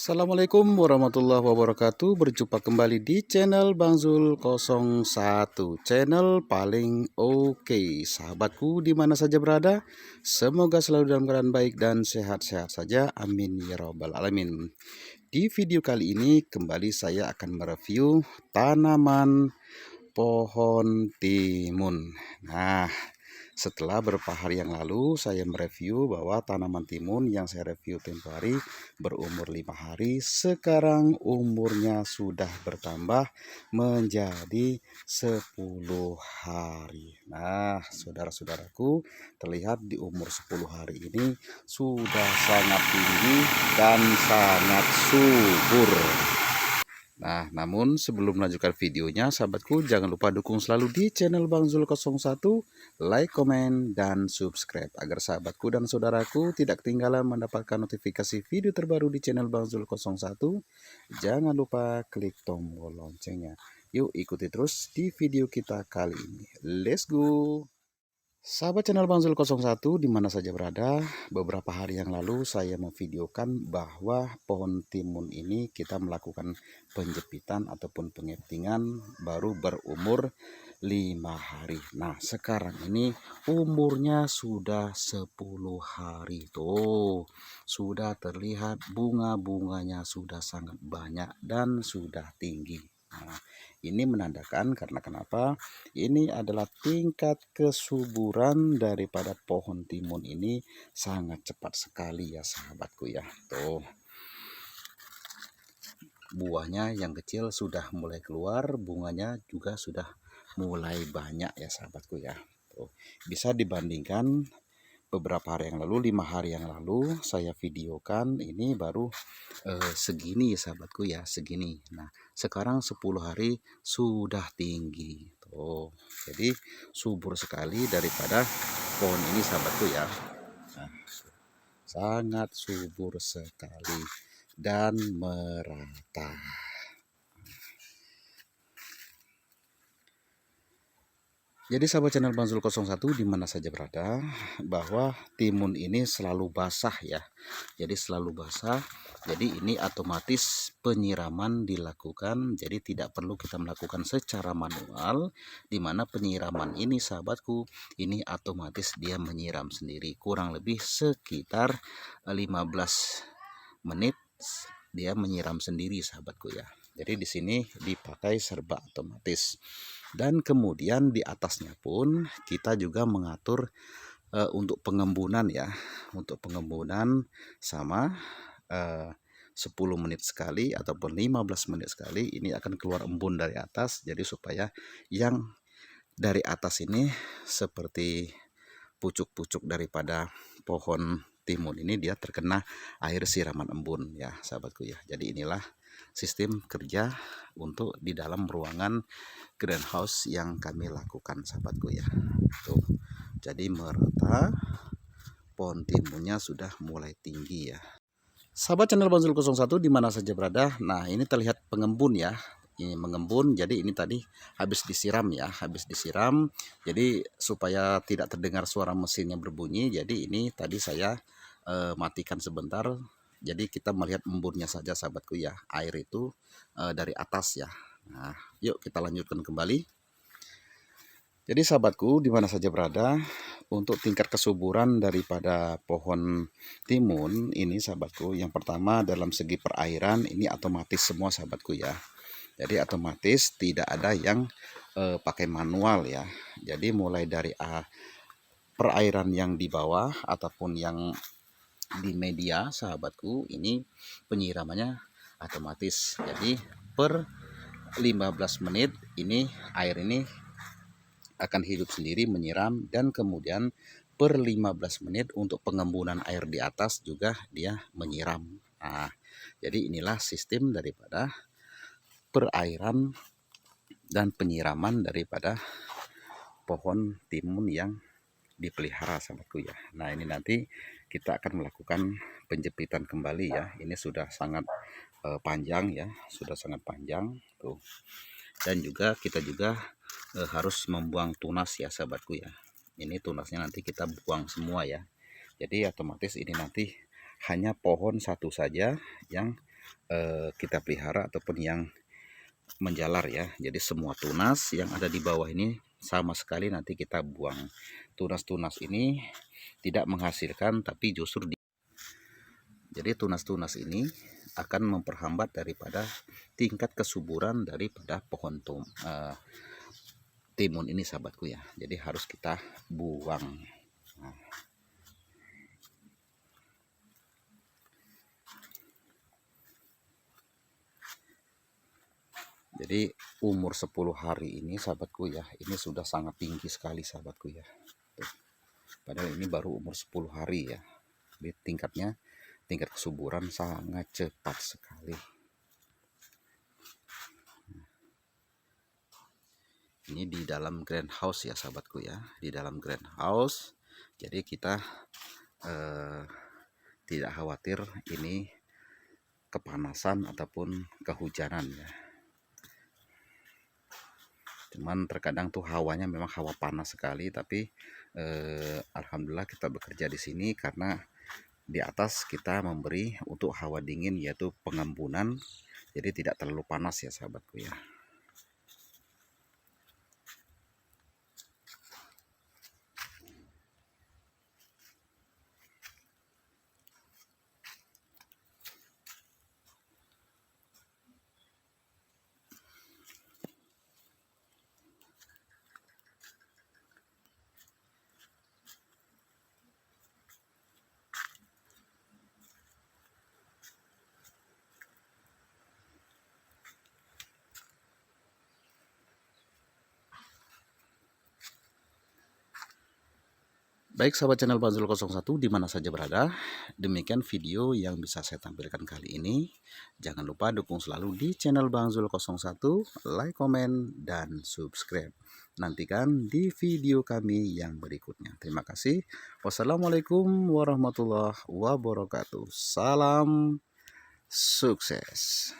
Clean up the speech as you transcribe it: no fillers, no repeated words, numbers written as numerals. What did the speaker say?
Assalamualaikum warahmatullahi wabarakatuh. Berjumpa kembali di channel Bang Zul 01, channel paling oke. Sahabatku di mana saja berada, semoga selalu dalam keadaan baik dan sehat-sehat saja. Amin ya robbal alamin. Di video kali ini kembali saya akan mereview tanaman pohon timun. Nah, setelah beberapa hari yang lalu saya mereview bahwa tanaman timun yang saya review tempo hari berumur 5 hari, sekarang umurnya sudah bertambah menjadi 10 hari. Nah, saudara-saudaraku, terlihat di umur 10 hari ini sudah sangat tinggi dan sangat subur. Nah, namun sebelum melanjutkan videonya, sahabatku jangan lupa dukung selalu di channel Bang Zul 01, like, komen, dan subscribe agar sahabatku dan saudaraku tidak ketinggalan mendapatkan notifikasi video terbaru di channel Bang Zul 01. Jangan lupa klik tombol loncengnya. Yuk ikuti terus di video kita kali ini. Let's go! Sahabat channel Bang Zul 01 di mana saja berada, beberapa hari yang lalu saya memvideokan bahwa pohon timun ini kita melakukan penjepitan ataupun pengetingan baru berumur 5 hari. Nah, sekarang ini umurnya sudah 10 hari tuh. Sudah terlihat bunga-bunganya sudah sangat banyak dan sudah tinggi. Nah, ini menandakan karena kenapa? Ini adalah tingkat kesuburan daripada pohon timun ini sangat cepat sekali ya sahabatku ya. Tuh, buahnya yang kecil sudah mulai keluar, bunganya juga sudah mulai banyak ya sahabatku ya. Tuh, bisa dibandingkan beberapa hari yang lalu, 5 hari yang lalu saya videokan ini baru segini sahabatku ya, segini. Nah, sekarang 10 hari sudah tinggi. Tuh, jadi subur sekali daripada pohon ini sahabatku ya. Nah, sangat subur sekali dan merata. Jadi sahabat channel Bang Zul 01 di mana saja berada, bahwa timun ini selalu basah ya. Jadi selalu basah. Jadi ini otomatis penyiraman dilakukan. Jadi tidak perlu kita melakukan secara manual, di mana penyiraman ini sahabatku, ini otomatis dia menyiram sendiri. Kurang lebih sekitar 15 menit dia menyiram sendiri sahabatku ya. Jadi di sini dipakai serba otomatis. Dan kemudian di atasnya pun kita juga mengatur untuk pengembunan ya. Untuk pengembunan sama 10 menit sekali ataupun 15 menit sekali ini akan keluar embun dari atas. Jadi supaya yang dari atas ini seperti pucuk-pucuk daripada pohon timun ini dia terkena air siraman embun ya sahabatku ya. Jadi inilah sistem kerja untuk di dalam ruangan greenhouse yang kami lakukan sahabatku ya. Tuh, jadi merata, pohon timunnya sudah mulai tinggi ya. Sahabat channel Bang Zul 01 di mana saja berada. Nah, ini terlihat pengembun ya. Ini mengembun, jadi ini tadi habis disiram ya, habis disiram. Jadi supaya tidak terdengar suara mesinnya berbunyi, jadi ini tadi saya matikan sebentar. Jadi kita melihat embunnya saja sahabatku ya. Air itu dari atas ya. Nah, yuk kita lanjutkan kembali. Jadi sahabatku di mana saja berada, untuk tingkat kesuburan daripada pohon timun ini sahabatku, yang pertama dalam segi perairan ini otomatis semua sahabatku ya. Jadi otomatis tidak ada yang pakai manual ya. Jadi mulai dari perairan yang di bawah ataupun yang di media sahabatku, ini penyiramannya otomatis. Jadi per 15 menit ini air ini akan hidup sendiri menyiram, dan kemudian per 15 menit untuk pengembunan air di atas juga dia menyiram. Nah, jadi inilah sistem daripada perairan dan penyiraman daripada pohon timun yang dipelihara sahabatku ya. Nah, ini nanti kita akan melakukan penjepitan kembali ya. Ini sudah sangat panjang ya, sudah sangat panjang tuh. Dan juga kita juga harus membuang tunas ya sahabatku ya. Ini tunasnya nanti kita buang semua ya. Jadi otomatis ini nanti hanya pohon satu saja yang kita pelihara ataupun yang menjalar ya. Jadi semua tunas yang ada di bawah ini sama sekali nanti kita buang. Tunas-tunas ini tidak menghasilkan, tapi justru jadi tunas-tunas ini akan memperhambat daripada tingkat kesuburan daripada pohon timun ini sahabatku ya. Jadi harus kita buang. Nah. Jadi umur 10 hari ini sahabatku ya, ini sudah sangat tinggi sekali sahabatku ya. Tuh. Padahal ini baru umur 10 hari ya. Jadi tingkat kesuburan sangat cepat sekali. Ini di dalam greenhouse ya sahabatku ya, di dalam greenhouse. Jadi kita tidak khawatir ini kepanasan ataupun kehujanan ya. Cuman terkadang tuh hawanya memang hawa panas sekali, tapi alhamdulillah kita bekerja di sini karena di atas kita memberi untuk hawa dingin yaitu pengembunan, jadi tidak terlalu panas ya sahabatku ya. Baik sahabat channel Bang Zul 01 di mana saja berada, demikian video yang bisa saya tampilkan kali ini. Jangan lupa dukung selalu di channel Bang Zul 01, like, komen, dan subscribe. Nantikan di video kami yang berikutnya. Terima kasih. Wassalamualaikum warahmatullahi wabarakatuh. Salam sukses.